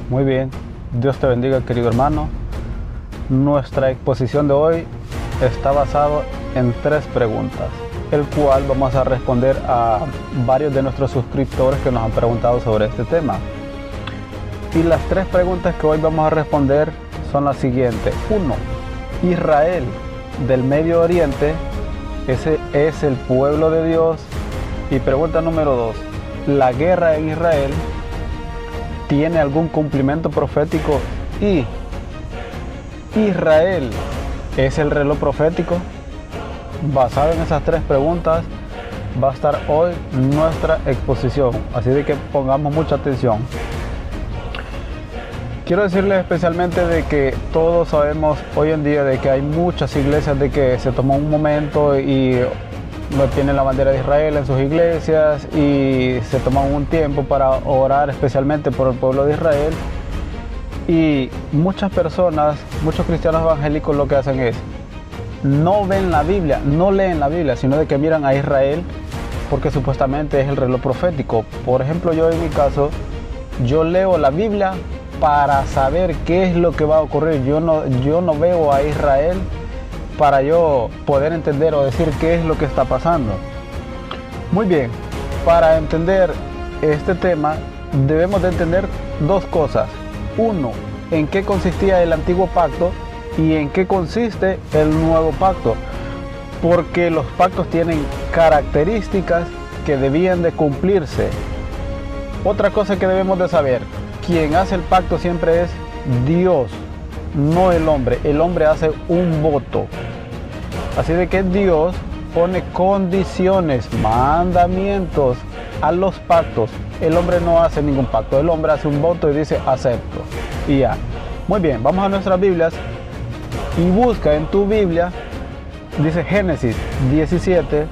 Muy bien, Dios te bendiga, querido hermano. Nuestra exposición de hoy está basado en 3 preguntas, el cual vamos a responder a varios de nuestros suscriptores que nos han preguntado sobre este tema. Y las 3 preguntas que hoy vamos a responder son las siguientes. 1. Israel del Medio Oriente, ese es el pueblo de Dios. Y pregunta número 2. ¿La guerra en Israel tiene algún cumplimiento profético? Y ¿Israel es el reloj profético? Basado en esas 3 preguntas va a estar hoy nuestra exposición, así de que pongamos mucha atención. Quiero decirles especialmente de que todos sabemos hoy en día de que hay muchas iglesias de que se tomó un momento y no tienen la bandera de Israel en sus iglesias y se toman un tiempo para orar especialmente por el pueblo de Israel. Y muchas personas, muchos cristianos evangélicos lo que hacen es no ven la Biblia, no leen la Biblia, sino de que miran a Israel porque supuestamente es el reloj profético. Por ejemplo, yo en mi caso, yo leo la Biblia para saber qué es lo que va a ocurrir. Yo no veo a Israel para yo poder entender o decir qué es lo que está pasando. Muy bien, para entender este tema debemos de entender 2 cosas. 1, en qué consistía el antiguo pacto y en qué consiste el nuevo pacto, porque los pactos tienen características que debían de cumplirse. Otra cosa que debemos de saber: quien hace el pacto siempre es Dios, no el hombre. El hombre hace un voto. Así de que Dios pone condiciones, mandamientos a los pactos. El hombre no hace ningún pacto. El hombre hace un voto y dice acepto. Y ya. Muy bien, vamos a nuestras Biblias y busca en tu Biblia, dice Génesis 17.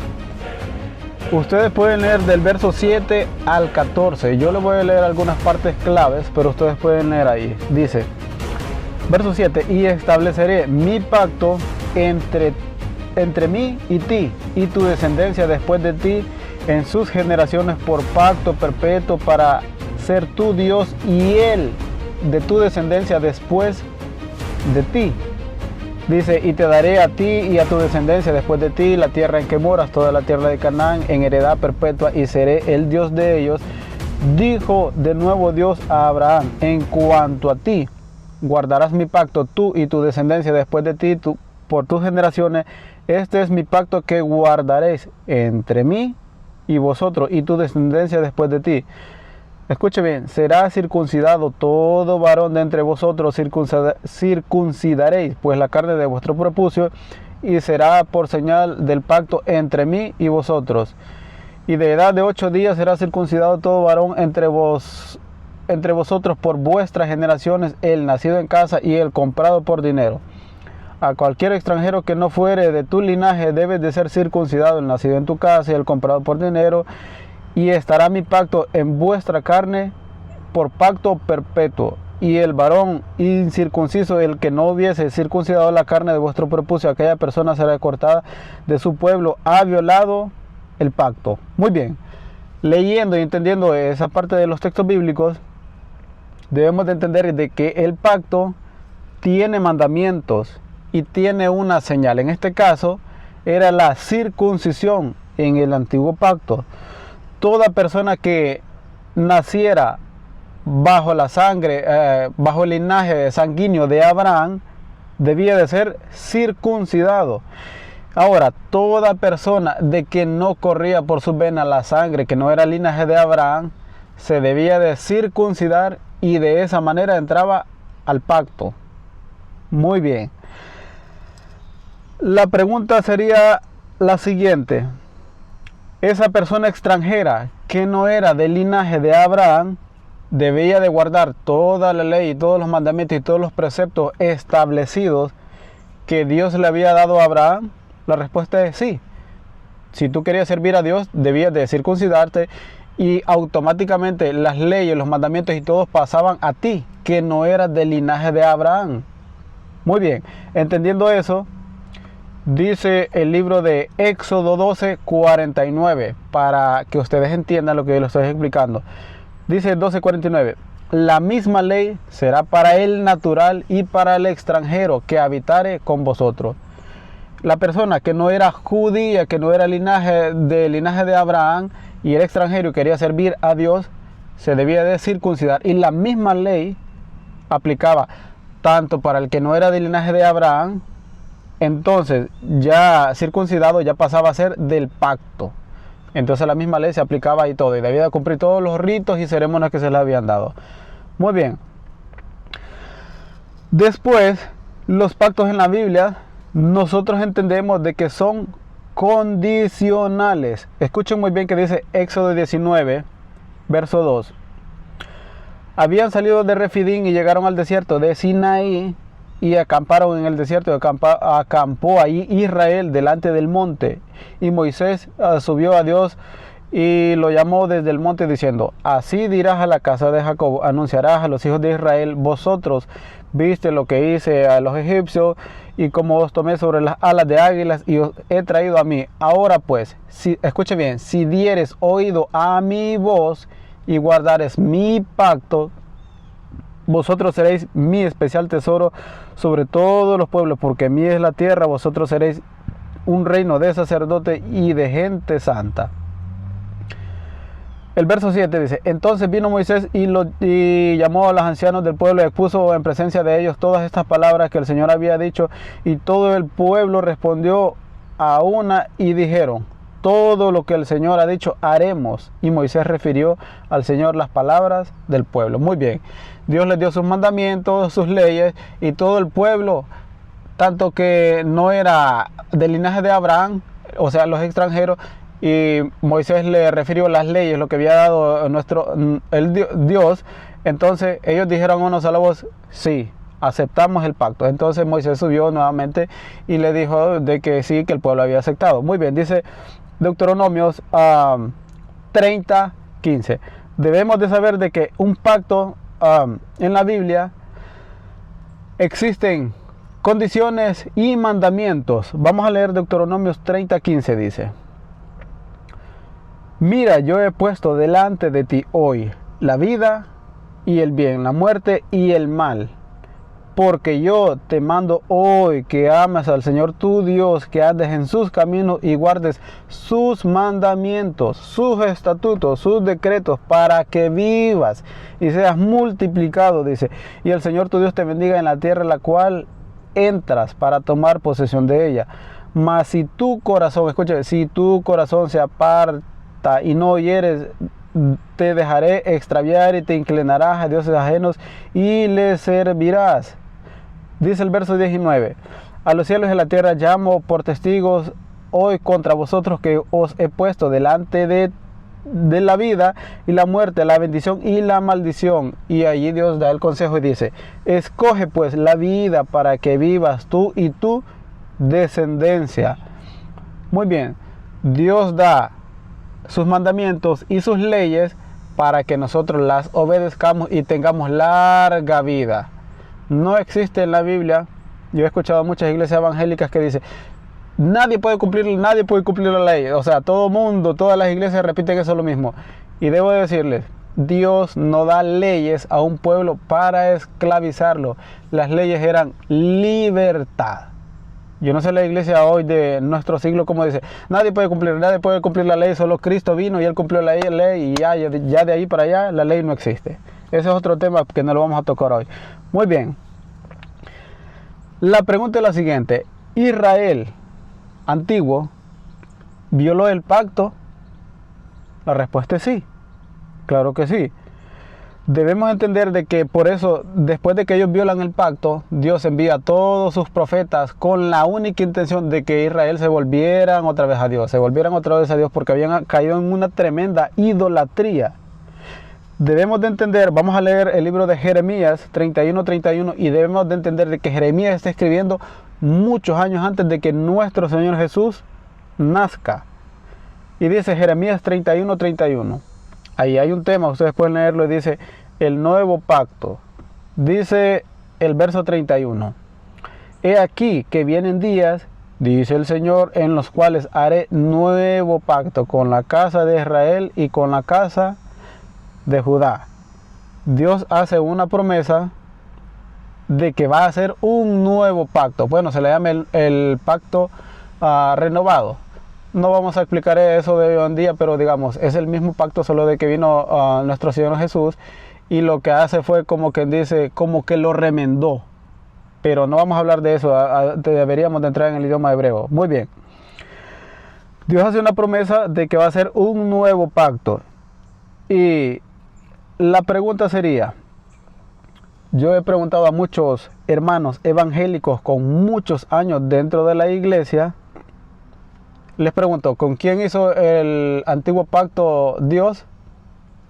Ustedes pueden leer del verso 7 al 14. Yo les voy a leer algunas partes claves, pero ustedes pueden leer ahí. Dice, verso 7, y estableceré mi pacto entre mí y ti, y tu descendencia después de ti, en sus generaciones por pacto perpetuo para ser tu Dios y él de tu descendencia después de ti. Dice, y te daré a ti y a tu descendencia después de ti la tierra en que moras, toda la tierra de Canaán, en heredad perpetua, y seré el Dios de ellos. Dijo de nuevo Dios a Abraham, en cuanto a ti, guardarás mi pacto, tú y tu descendencia después de ti, por tus generaciones. Este es mi pacto que guardaréis entre mí y vosotros y tu descendencia después de ti. Escuche bien, será circuncidado todo varón de entre vosotros, circuncidaréis pues la carne de vuestro prepucio, y será por señal del pacto entre mí y vosotros. Y de edad de 8 días será circuncidado todo varón entre vosotros por vuestras generaciones, el nacido en casa y el comprado por dinero. A cualquier extranjero que no fuere de tu linaje debe de ser circuncidado, el nacido en tu casa y el comprado por dinero. Y estará mi pacto en vuestra carne por pacto perpetuo. Y el varón incircunciso, el que no hubiese circuncidado la carne de vuestro prepucio, aquella persona será cortada de su pueblo, ha violado el pacto. Muy bien, leyendo y entendiendo esa parte de los textos bíblicos, debemos de entender de que el pacto tiene mandamientos y tiene una señal. En este caso era la circuncisión en el antiguo pacto. Toda persona que naciera bajo la sangre, bajo el linaje sanguíneo de Abraham, debía de ser circuncidado. Ahora, toda persona de que no corría por sus venas la sangre, que no era el linaje de Abraham, se debía de circuncidar y de esa manera entraba al pacto. Muy bien. La pregunta sería la siguiente. Esa persona extranjera que no era del linaje de Abraham debía de guardar toda la ley, todos los mandamientos y todos los preceptos establecidos que Dios le había dado a Abraham. La respuesta es sí. Si tú querías servir a Dios, debías de circuncidarte y automáticamente las leyes, los mandamientos y todos pasaban a ti, que no eras del linaje de Abraham. Muy bien, entendiendo eso, dice el libro de Éxodo 12:49, para que ustedes entiendan lo que yo les estoy explicando. Dice 12:49, la misma ley será para el natural y para el extranjero que habitare con vosotros. La persona que no era judía, que no era linaje de Abraham, y era extranjero y quería servir a Dios, se debía de circuncidar. Y la misma ley aplicaba tanto para el que no era del linaje de Abraham, entonces ya circuncidado ya pasaba a ser del pacto. Entonces la misma ley se aplicaba y todo, y debía de cumplir todos los ritos y ceremonias que se le habían dado. Muy bien. Después, los pactos en la Biblia, nosotros entendemos de que son condicionales. Escuchen muy bien que dice Éxodo 19, verso 2. Habían salido de Refidín y llegaron al desierto de Sinaí y acamparon en el desierto. Acampó ahí Israel delante del monte. Y Moisés subió a Dios y lo llamó desde el monte diciendo: así dirás a la casa de Jacob, anunciarás a los hijos de Israel: vosotros viste lo que hice a los egipcios, y como os tomé sobre las alas de águilas y os he traído a mí. Ahora pues, escuche bien, si dieres oído a mi voz y guardares mi pacto, vosotros seréis mi especial tesoro sobre todos los pueblos, porque mía es la tierra. Vosotros seréis un reino de sacerdotes y de gente santa. El verso 7 dice: entonces vino Moisés y llamó a los ancianos del pueblo y expuso en presencia de ellos todas estas palabras que el Señor había dicho. Y todo el pueblo respondió a una y dijeron: todo lo que el Señor ha dicho haremos. Y Moisés refirió al Señor las palabras del pueblo. Muy bien, Dios les dio sus mandamientos, sus leyes, y todo el pueblo, tanto que no era del linaje de Abraham, o sea, los extranjeros, y Moisés le refirió las leyes, lo que había dado Dios. Entonces ellos dijeron a una sola voz: sí, aceptamos el pacto. Entonces Moisés subió nuevamente y le dijo de que sí, que el pueblo había aceptado. Muy bien, dice Deuteronomios 30:15. Debemos de saber de que un pacto en la Biblia existen condiciones y mandamientos. Vamos a leer Deuteronomios 30:15. Dice: mira, yo he puesto delante de ti hoy la vida y el bien, la muerte y el mal. Porque yo te mando hoy que ames al Señor tu Dios, que andes en sus caminos y guardes sus mandamientos, sus estatutos, sus decretos, para que vivas y seas multiplicado, dice. Y el Señor tu Dios te bendiga en la tierra en la cual entras para tomar posesión de ella. Mas si tu corazón, escuche, si tu corazón se aparta y no oyeres, te dejaré extraviar y te inclinarás a dioses ajenos y les servirás. Dice el verso 19: a los cielos y a la tierra llamo por testigos hoy contra vosotros que os he puesto delante de la vida y la muerte, la bendición y la maldición. Y allí Dios da el consejo y dice: escoge pues la vida para que vivas tú y tu descendencia. Muy bien, Dios da sus mandamientos y sus leyes para que nosotros las obedezcamos y tengamos larga vida. No existe en la Biblia, yo he escuchado a muchas iglesias evangélicas que dicen: nadie puede cumplir la ley. O sea, todo mundo, todas las iglesias repiten eso lo mismo. Y debo decirles, Dios no da leyes a un pueblo para esclavizarlo. Las leyes eran libertad. Yo no sé la iglesia hoy de nuestro siglo como dice: nadie puede cumplir la ley, solo Cristo vino y Él cumplió la ley, y ya de ahí para allá la ley no existe. Ese es otro tema que no lo vamos a tocar hoy. Muy bien. La pregunta es la siguiente: ¿Israel antiguo violó el pacto? La respuesta es sí. Claro que sí. Debemos entender de que por eso, después de que ellos violan el pacto, Dios envía a todos sus profetas con la única intención de que Israel se volvieran otra vez a Dios, porque habían caído en una tremenda idolatría. Debemos de entender, vamos a leer el libro de Jeremías 31:31, y debemos de entender de que Jeremías está escribiendo muchos años antes de que nuestro Señor Jesús nazca. Y dice Jeremías 31:31. Ahí hay un tema, ustedes pueden leerlo, y dice: el nuevo pacto. Dice el verso 31: he aquí que vienen días, dice el Señor, en los cuales haré nuevo pacto con la casa de Israel y con la casa de Judá. Dios hace una promesa de que va a hacer un nuevo pacto. Bueno, se le llama el pacto renovado. No vamos a explicar eso de hoy en día, pero digamos, es el mismo pacto, solo de que vino nuestro Señor Jesús y lo que hace fue como que dice, como que lo remendó. Pero no vamos a hablar de eso, deberíamos de entrar en el idioma hebreo. Muy bien. Dios hace una promesa de que va a hacer un nuevo pacto. Y la pregunta sería, yo he preguntado a muchos hermanos evangélicos con muchos años dentro de la iglesia, les pregunto, ¿con quién hizo el antiguo pacto Dios?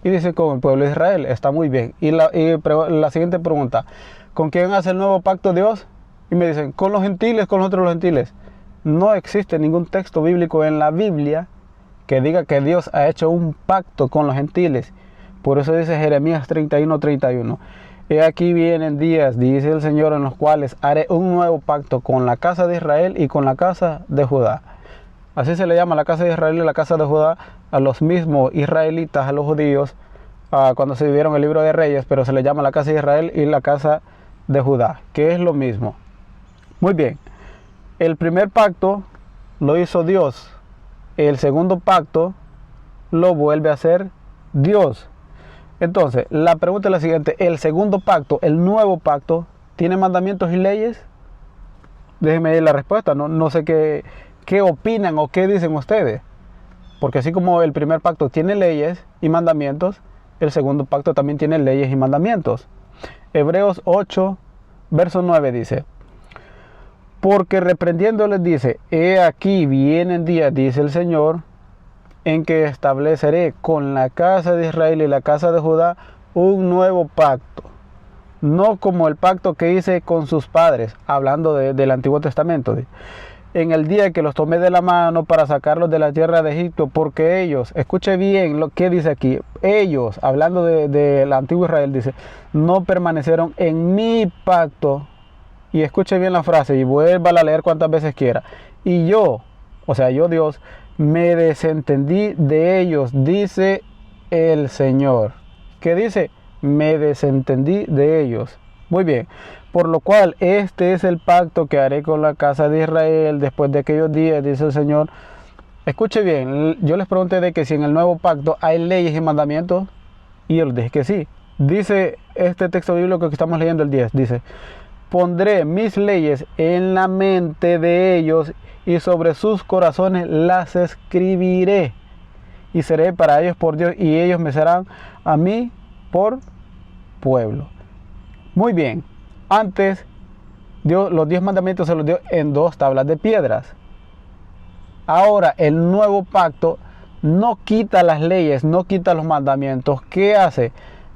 Y dicen, con el pueblo de Israel. Está muy bien. Y la siguiente pregunta, ¿con quién hace el nuevo pacto Dios? Y me dicen, con los gentiles, con nosotros los gentiles. No existe ningún texto bíblico en la Biblia que diga que Dios ha hecho un pacto con los gentiles. Por eso dice Jeremías 31:31. He aquí vienen días, dice el Señor, en los cuales haré un nuevo pacto con la casa de Israel y con la casa de Judá. Así se le llama la casa de Israel y la casa de Judá a los mismos israelitas, a los judíos, cuando se dividieron el libro de Reyes, pero se le llama la casa de Israel y la casa de Judá, que es lo mismo. Muy bien, el primer pacto lo hizo Dios, el segundo pacto lo vuelve a hacer Dios. Entonces, la pregunta es la siguiente, ¿el segundo pacto, el nuevo pacto, tiene mandamientos y leyes? Déjenme la respuesta, no sé qué opinan o qué dicen ustedes. Porque así como el primer pacto tiene leyes y mandamientos, el segundo pacto también tiene leyes y mandamientos. Hebreos 8, verso 9 dice, porque reprendiéndoles dice, he aquí vienen días, dice el Señor, en que estableceré con la casa de Israel y la casa de Judá un nuevo pacto, no como el pacto que hice con sus padres, hablando del Antiguo Testamento, en el día que los tomé de la mano para sacarlos de la tierra de Egipto, porque ellos, escuche bien lo que dice aquí, ellos, hablando del antiguo Israel, dice, no permanecieron en mi pacto, y escuche bien la frase, y vuelva a leer cuantas veces quiera, y yo, o sea, yo Dios, me desentendí de ellos, dice el Señor. ¿Qué dice? Me desentendí de ellos. Muy bien. Por lo cual, este es el pacto que haré con la casa de Israel después de aquellos días, dice el Señor. Escuche bien, yo les pregunté de que si en el nuevo pacto hay leyes y mandamientos, y yo les dije que sí. Dice este texto bíblico que estamos leyendo el 10, dice, pondré mis leyes en la mente de ellos y sobre sus corazones las escribiré. Y seré para ellos por Dios y ellos me serán a mí por pueblo. Muy bien. Antes, Dios los 10 mandamientos se los dio en 2 tablas de piedras. Ahora, el nuevo pacto no quita las leyes, no quita los mandamientos. ¿Qué hace?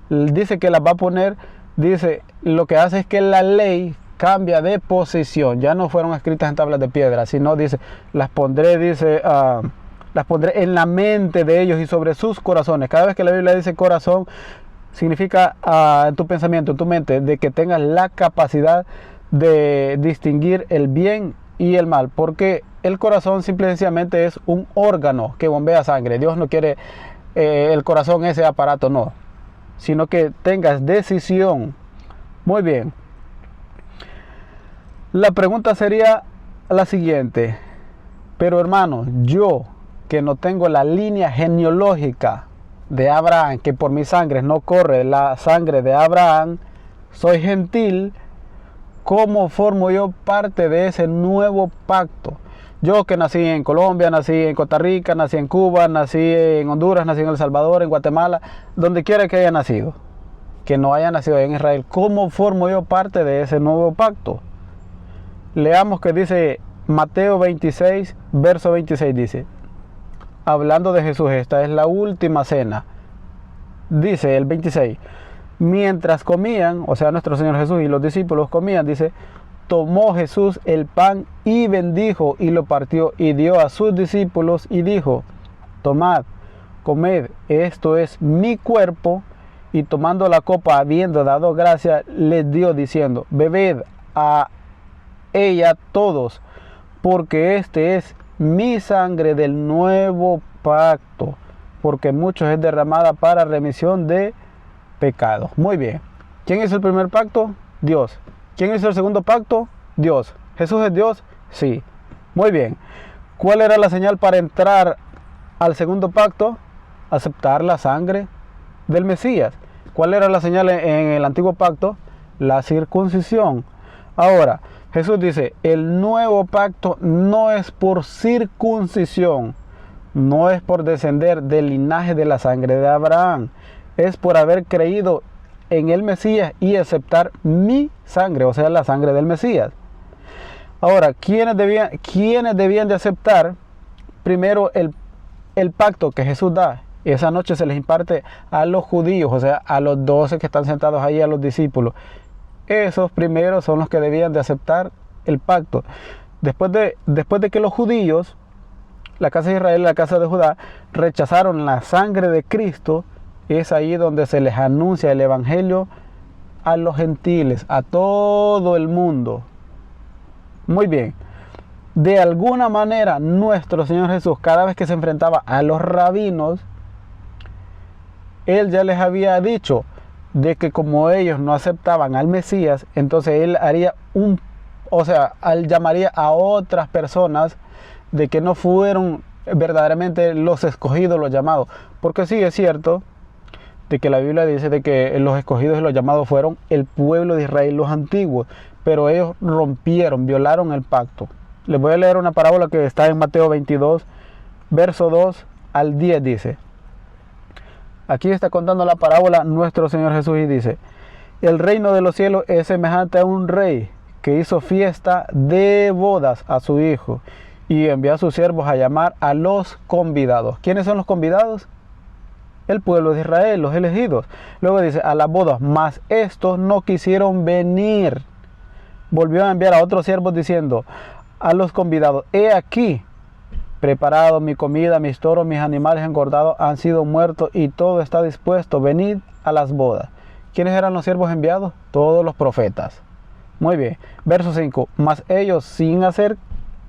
Dice que las va a poner, dice, lo que hace es que la ley cambia de posición. Ya no fueron escritas en tablas de piedra, sino dice, las pondré, dice, las pondré en la mente de ellos y sobre sus corazones. Cada vez que la Biblia dice corazón, significa en tu pensamiento, en tu mente, de que tengas la capacidad de distinguir el bien y el mal, porque el corazón simple y sencillamente es un órgano que bombea sangre. Dios no quiere el corazón, ese aparato, no, sino que tengas decisión. Muy bien. La pregunta sería la siguiente, pero hermano, yo que no tengo la línea genealógica de Abraham, que por mi sangre no corre la sangre de Abraham, soy gentil, ¿cómo formo yo parte de ese nuevo pacto? Yo que nací en Colombia, nací en Costa Rica, nací en Cuba, nací en Honduras, nací en El Salvador, en Guatemala, donde quiera que haya nacido, que no haya nacido en Israel, ¿cómo formo yo parte de ese nuevo pacto? Leamos que dice Mateo 26, verso 26, dice, hablando de Jesús, esta es la última cena. Dice el 26, mientras comían, o sea, nuestro Señor Jesús y los discípulos comían, dice, tomó Jesús el pan y bendijo y lo partió y dio a sus discípulos y dijo, tomad, comed, esto es mi cuerpo. Y tomando la copa, habiendo dado gracia, les dio diciendo, bebed a ella todos, porque este es mi sangre del nuevo pacto, porque muchos es derramada para remisión de pecados. Muy bien. ¿Quién hizo el primer pacto? Dios. ¿Quién hizo el segundo pacto? Dios. ¿Jesús es Dios? Sí. Muy bien. ¿Cuál era la señal para entrar al segundo pacto? Aceptar la sangre del Mesías. ¿Cuál era la señal en el antiguo pacto? La circuncisión. Ahora, Jesús dice, el nuevo pacto no es por circuncisión, no es por descender del linaje de la sangre de Abraham, es por haber creído en el Mesías y aceptar mi sangre, o sea, la sangre del Mesías. Ahora, ¿quiénes debían de aceptar primero el pacto que Jesús da? Esa noche se les imparte a los judíos, o sea, a los 12 que están sentados ahí, a los discípulos. Esos primeros son los que debían de aceptar el pacto. Después de que los judíos, la casa de Israel y la casa de Judá, rechazaron la sangre de Cristo, es ahí donde se les anuncia el evangelio a los gentiles, a todo el mundo. Muy bien. De alguna manera, nuestro Señor Jesús, cada vez que se enfrentaba a los rabinos, Él ya les había dicho de que como ellos no aceptaban al Mesías, entonces Él haría Él llamaría a otras personas de que no fueron verdaderamente los escogidos, los llamados. Porque sí es cierto de que la Biblia dice de que los escogidos y los llamados fueron el pueblo de Israel, los antiguos, pero ellos violaron el pacto. Les voy a leer una parábola que está en Mateo 22, verso 2 al 10, dice. Aquí está contando la parábola nuestro Señor Jesús y dice, el reino de los cielos es semejante a un rey que hizo fiesta de bodas a su hijo y envió a sus siervos a llamar a los convidados. ¿Quiénes son los convidados? El pueblo de Israel, los elegidos. Luego dice, a las bodas, mas estos no quisieron venir. Volvió a enviar a otros siervos diciendo a los convidados, he aquí, preparado mi comida, mis toros, mis animales engordados han sido muertos y todo está dispuesto, venid a las bodas. ¿Quiénes eran los siervos enviados? Todos los profetas. Muy bien, verso 5, mas ellos sin hacer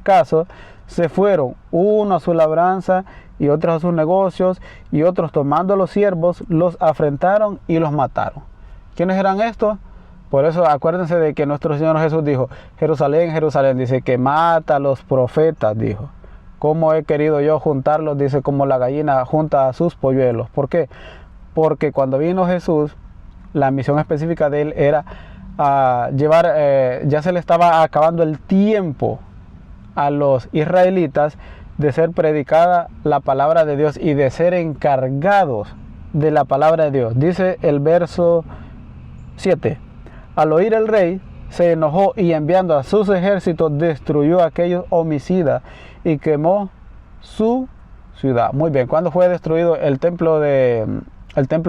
caso se fueron, uno a su labranza y otros a sus negocios, y otros tomando a los siervos los afrentaron y los mataron. ¿Quiénes eran estos? Por eso acuérdense de que nuestro Señor Jesús dijo, Jerusalén, Jerusalén, dice que mata a los profetas, dijo. ¿Cómo he querido yo juntarlos? Dice, como la gallina junta a sus polluelos. ¿Por qué? Porque cuando vino Jesús, la misión específica de él era llevar, ya se le estaba acabando el tiempo a los israelitas de ser predicada la palabra de Dios y de ser encargados de la palabra de Dios. Dice el verso 7, al oír el rey, se enojó y enviando a sus ejércitos destruyó a aquellos homicidas y quemó su ciudad. Muy bien, ¿cuándo fue destruido el templo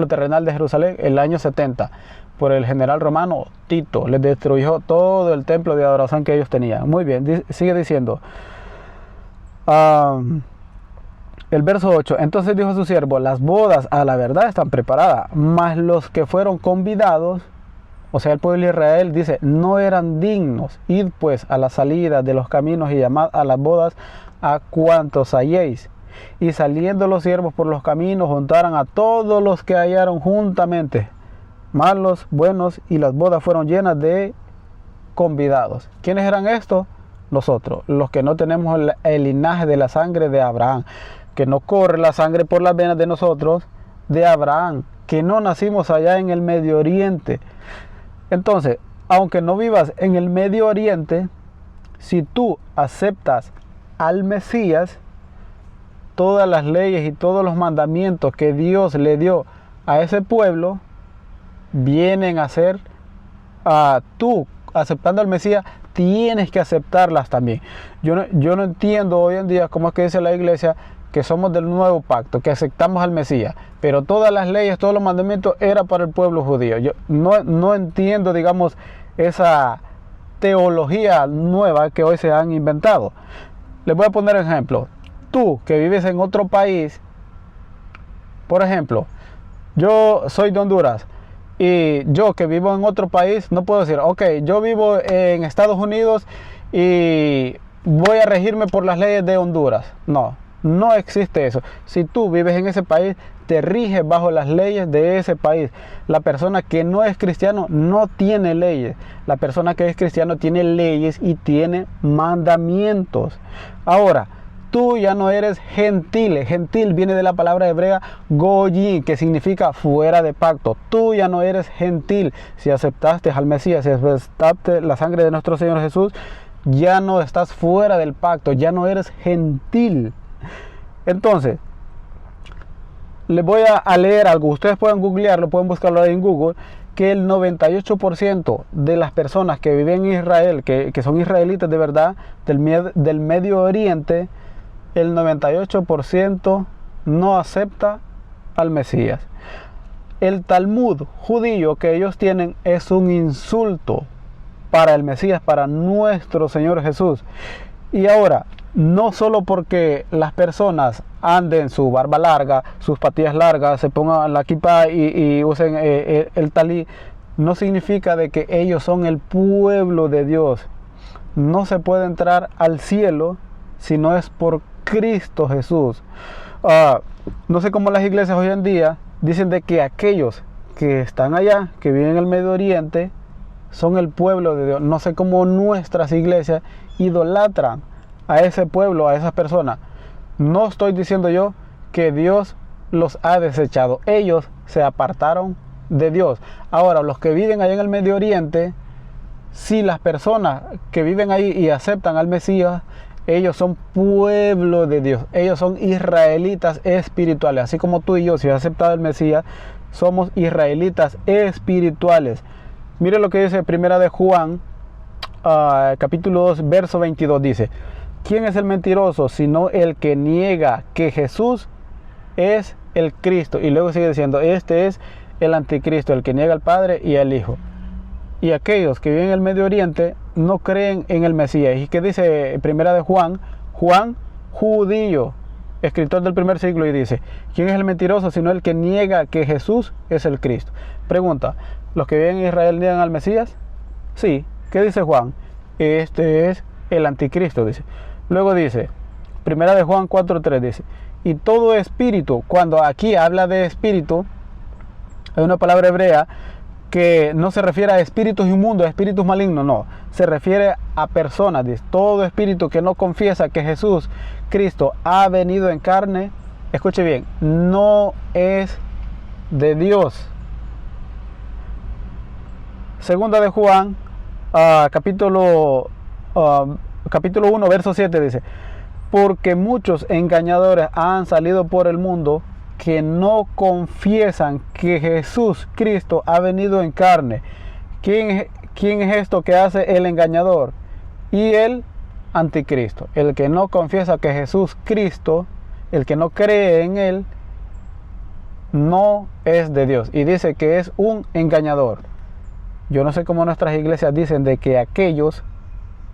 terrenal de Jerusalén? El año 70 por el general romano Tito. Les destruyó todo el templo de adoración que ellos tenían. Muy bien, sigue diciendo el verso 8, entonces dijo a su siervo, las bodas a la verdad están preparadas, mas los que fueron convidados, o sea, el pueblo de Israel, dice, no eran dignos. Id pues a la salida de los caminos y llamad a las bodas a cuantos halléis. Y saliendo los siervos por los caminos, juntaron a todos los que hallaron juntamente, malos, buenos, y las bodas fueron llenas de convidados. ¿Quiénes eran estos? Nosotros, los que no tenemos el linaje de la sangre de Abraham, que no corre la sangre por las venas de nosotros, de Abraham, que no nacimos allá en el Medio Oriente. Entonces, aunque no vivas en el Medio Oriente, si tú aceptas al Mesías, todas las leyes y todos los mandamientos que Dios le dio a ese pueblo, vienen a ser, tú aceptando al Mesías, tienes que aceptarlas también. Yo no entiendo hoy en día cómo es que dice la iglesia que somos del nuevo pacto, que aceptamos al Mesías, pero todas las leyes, todos los mandamientos eran para el pueblo judío. Yo no entiendo, digamos, esa teología nueva que hoy se han inventado. Les voy a poner un ejemplo. Tú que vives en otro país, por ejemplo, yo soy de Honduras y yo que vivo en otro país no puedo decir, ok, yo vivo en Estados Unidos y voy a regirme por las leyes de Honduras. No. No existe eso. Si tú vives en ese país, te riges bajo las leyes de ese país. La persona que no es cristiano no tiene leyes. La persona que es cristiano tiene leyes y tiene mandamientos. Ahora, tú ya no eres gentil. Gentil viene de la palabra hebrea goyi, que significa fuera de pacto. Tú ya no eres gentil. Si aceptaste al Mesías, si aceptaste la sangre de nuestro Señor Jesús, ya no estás fuera del pacto, ya no eres gentil. Entonces, les voy a leer algo. Ustedes pueden googlearlo, pueden buscarlo ahí en Google, que el 98% de las personas que viven en Israel, que son israelitas de verdad, del Medio Oriente, el 98% no acepta al Mesías. El Talmud judío que ellos tienen es un insulto para el Mesías, para nuestro Señor Jesús. Y ahora, no solo porque las personas anden su barba larga, sus patillas largas, se pongan la kippah y usen el talí, no significa de que ellos son el pueblo de Dios. No se puede entrar al cielo si no es por Cristo Jesús. No sé cómo las iglesias hoy en día dicen de que aquellos que están allá, que viven en el Medio Oriente, son el pueblo de Dios. No sé cómo nuestras iglesias idolatran a ese pueblo, a esas personas. No estoy diciendo yo que Dios los ha desechado. Ellos se apartaron de Dios. Ahora, los que viven allá en el Medio Oriente, si las personas que viven ahí y aceptan al Mesías, ellos son pueblo de Dios. Ellos son israelitas espirituales. Así como tú y yo, si has aceptado el Mesías, somos israelitas espirituales. Mire lo que dice Primera de Juan, capítulo 2, verso 22. Dice: ¿quién es el mentiroso sino el que niega que Jesús es el Cristo? Y luego sigue diciendo: este es el anticristo, el que niega al Padre y al Hijo. Y aquellos que viven en el Medio Oriente no creen en el Mesías. ¿Y qué dice Primera de Juan? Juan, judío, escritor del primer siglo, y dice: ¿quién es el mentiroso sino el que niega que Jesús es el Cristo? Pregunta: ¿los que viven en Israel niegan al Mesías? Sí. ¿Qué dice Juan? Este es el anticristo, dice. Luego dice, Primera de Juan 4:3, dice: y todo espíritu, cuando aquí habla de espíritu, hay una palabra hebrea que no se refiere a espíritus inmundos, a espíritus malignos, no, se refiere a personas. Dice: todo espíritu que no confiesa que Jesús Cristo ha venido en carne, escuche bien, no es de Dios. Segunda de Juan, capítulo 1, verso 7 dice: porque muchos engañadores han salido por el mundo que no confiesan que Jesús Cristo ha venido en carne. ¿Quién es esto que hace el engañador? Y el anticristo. El que no confiesa que Jesús Cristo, el que no cree en él, no es de Dios. Y dice que es un engañador. Yo no sé cómo nuestras iglesias dicen de que aquellos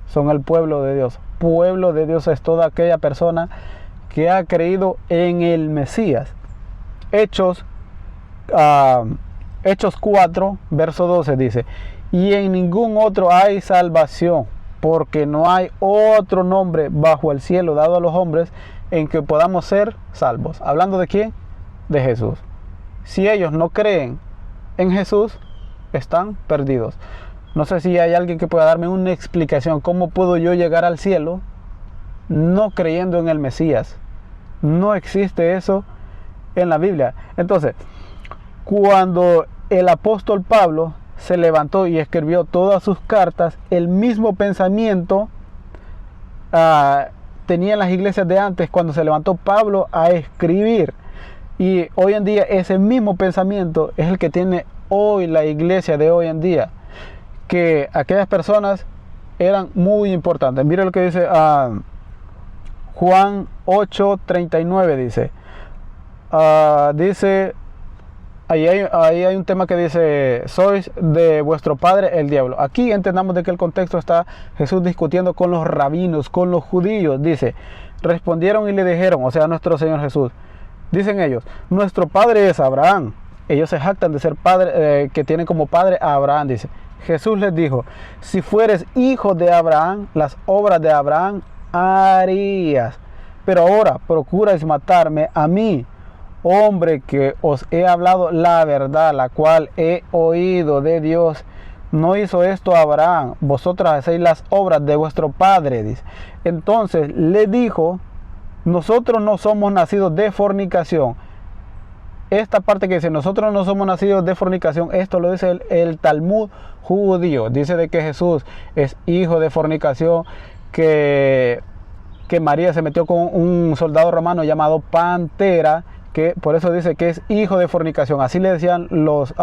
son el pueblo de Dios. Pueblo de Dios es toda aquella persona que ha creído en el Mesías. Hechos 4, verso 12 dice: y en ningún otro hay salvación, porque no hay otro nombre bajo el cielo dado a los hombres en que podamos ser salvos. ¿Hablando de quién? De Jesús. Si ellos no creen en Jesús, están perdidos. No sé si hay alguien que pueda darme una explicación. ¿Cómo puedo yo llegar al cielo no creyendo en el Mesías? No existe eso en la Biblia. Entonces, cuando el apóstol Pablo se levantó y escribió todas sus cartas, el mismo pensamiento tenían las iglesias de antes cuando se levantó Pablo a escribir. Y hoy en día ese mismo pensamiento es el que tiene hoy la iglesia de hoy en día, que aquellas personas eran muy importantes. Mira lo que dice Juan 8:39, dice, ahí hay un tema que dice: sois de vuestro padre el diablo. Aquí entendamos de que el contexto está Jesús discutiendo con los rabinos, con los judíos. Dice: respondieron y le dijeron, o sea, nuestro Señor Jesús, dicen ellos: nuestro padre es Abraham. Ellos se jactan de ser padre, que tienen como padre a Abraham. Dice: Jesús les dijo: si fueres hijo de Abraham, las obras de Abraham harías. Pero ahora procuráis matarme a mí, hombre que os he hablado la verdad, la cual he oído de Dios. No hizo esto Abraham, vosotros hacéis las obras de vuestro padre, dice. Entonces le dijo, nosotros no somos nacidos de fornicación. Esta parte que dice, nosotros no somos nacidos de fornicación, esto lo dice el Talmud judío. Dice de que Jesús es hijo de fornicación, que María se metió con un soldado romano llamado Pantera, que por eso dice que es hijo de fornicación. Así le decían los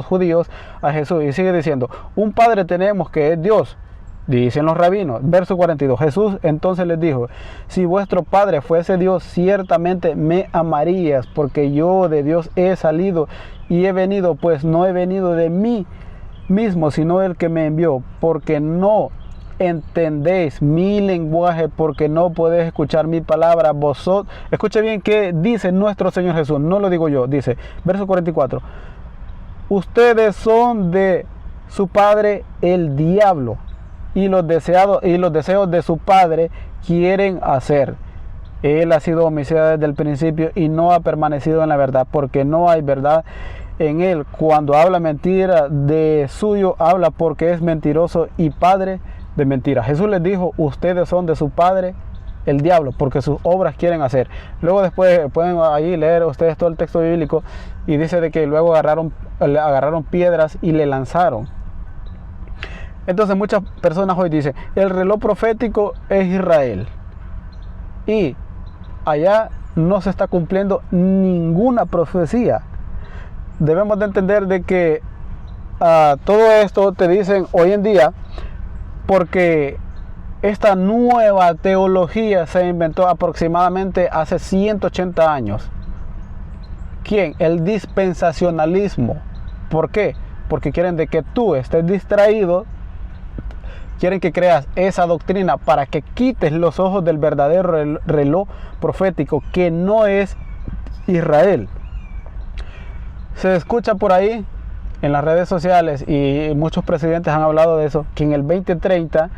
judíos a Jesús. Y sigue diciendo, un padre tenemos que es Dios, dicen los rabinos. Verso 42, Jesús entonces les dijo, si vuestro padre fuese Dios, ciertamente me amarías, porque yo de Dios he salido y he venido, pues no he venido de mí mismo, sino el que me envió, porque no entendéis mi lenguaje, porque no podéis escuchar mi palabra. Vosotros, escuche bien que dice nuestro Señor Jesús, no lo digo yo, dice, verso 44, ustedes son de su padre el diablo, y los deseos de su padre quieren hacer. Él ha sido homicida desde el principio y no ha permanecido en la verdad, porque no hay verdad en él. Cuando habla mentira, de suyo habla, porque es mentiroso y padre de mentira. Jesús les dijo, ustedes son de su padre el diablo, porque sus obras quieren hacer. Luego después pueden ahí leer ustedes todo el texto bíblico, y dice de que luego agarraron piedras y le lanzaron. Entonces muchas personas hoy dicen, el reloj profético es Israel, y allá no se está cumpliendo ninguna profecía. Debemos de entender de que todo esto te dicen hoy en día porque esta nueva teología se inventó aproximadamente hace 180 años. ¿Quién? El dispensacionalismo. ¿Por qué? Porque quieren de que tú estés distraído, quieren que creas esa doctrina para que quites los ojos del verdadero reloj profético, que no es Israel. Se escucha por ahí en las redes sociales, y muchos presidentes han hablado de eso, que en el 2030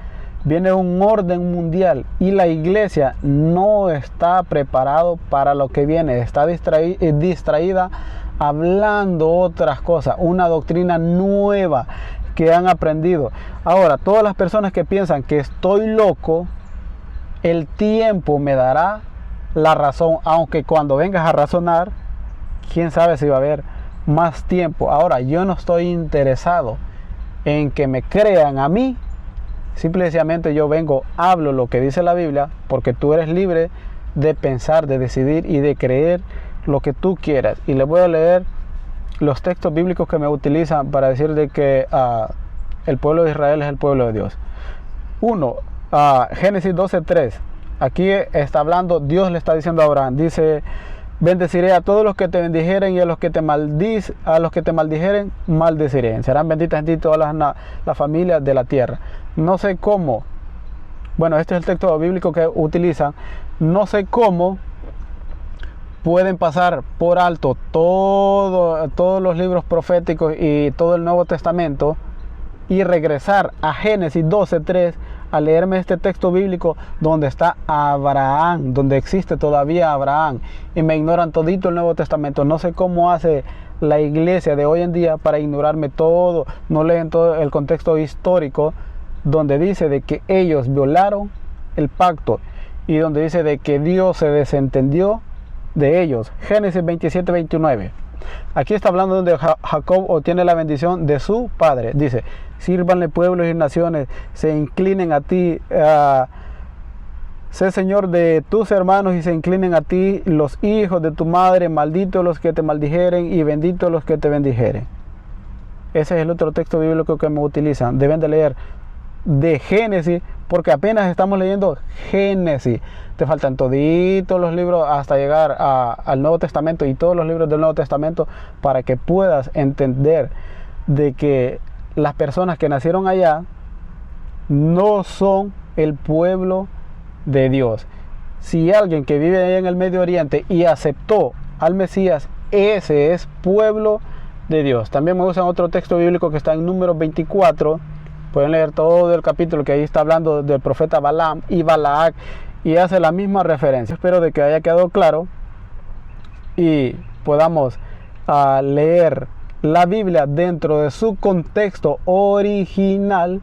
viene un orden mundial y la iglesia no está preparado para lo que viene, está distraída hablando otras cosas, una doctrina nueva que han aprendido. Ahora, todas las personas que piensan que estoy loco, el tiempo me dará la razón, aunque cuando vengas a razonar, quién sabe si va a haber más tiempo. Ahora, yo no estoy interesado en que me crean a mí, simplemente yo vengo, hablo lo que dice la Biblia, porque tú eres libre de pensar, de decidir y de creer lo que tú quieras. Y les voy a leer los textos bíblicos que me utilizan para decir de que el pueblo de Israel es el pueblo de Dios. Uno, Génesis 12:3. Aquí está hablando, Dios le está diciendo a Abraham, dice, bendeciré a todos los que te bendijeren, y a los que te maldijeren, maldeciré. Serán benditas en ti todas las familias de la tierra. No sé cómo, bueno, este es el texto bíblico que utilizan, no sé cómo pueden pasar por alto todos los libros proféticos y todo el Nuevo Testamento y regresar a Génesis 12:3 a leerme este texto bíblico donde está Abraham, donde existe todavía Abraham, y me ignoran todito el Nuevo Testamento. No sé cómo hace la iglesia de hoy en día para ignorarme todo, no leen todo el contexto histórico donde dice de que ellos violaron el pacto y donde dice de que Dios se desentendió de ellos. Génesis 27:29. Aquí está hablando donde Jacob obtiene la bendición de su padre. Dice, sírvanle pueblos y naciones, se inclinen a ti, sé Señor de tus hermanos y se inclinen a ti los hijos de tu madre, malditos los que te maldijeren y benditos los que te bendijeren. Ese es el otro texto bíblico que me utilizan. Deben de leer de Génesis, porque apenas estamos leyendo Génesis. Te faltan toditos los libros hasta llegar al Nuevo Testamento y todos los libros del Nuevo Testamento para que puedas entender de que las personas que nacieron allá no son el pueblo de Dios. Si alguien que vive allá en el Medio Oriente y aceptó al Mesías, ese es pueblo de Dios. También me usan otro texto bíblico que está en Números 24. Pueden leer todo el capítulo, que ahí está hablando del profeta Balaam y Balac y hace la misma referencia. Espero de que haya quedado claro y podamos leer la Biblia dentro de su contexto original.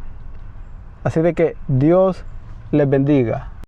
Así de que Dios les bendiga.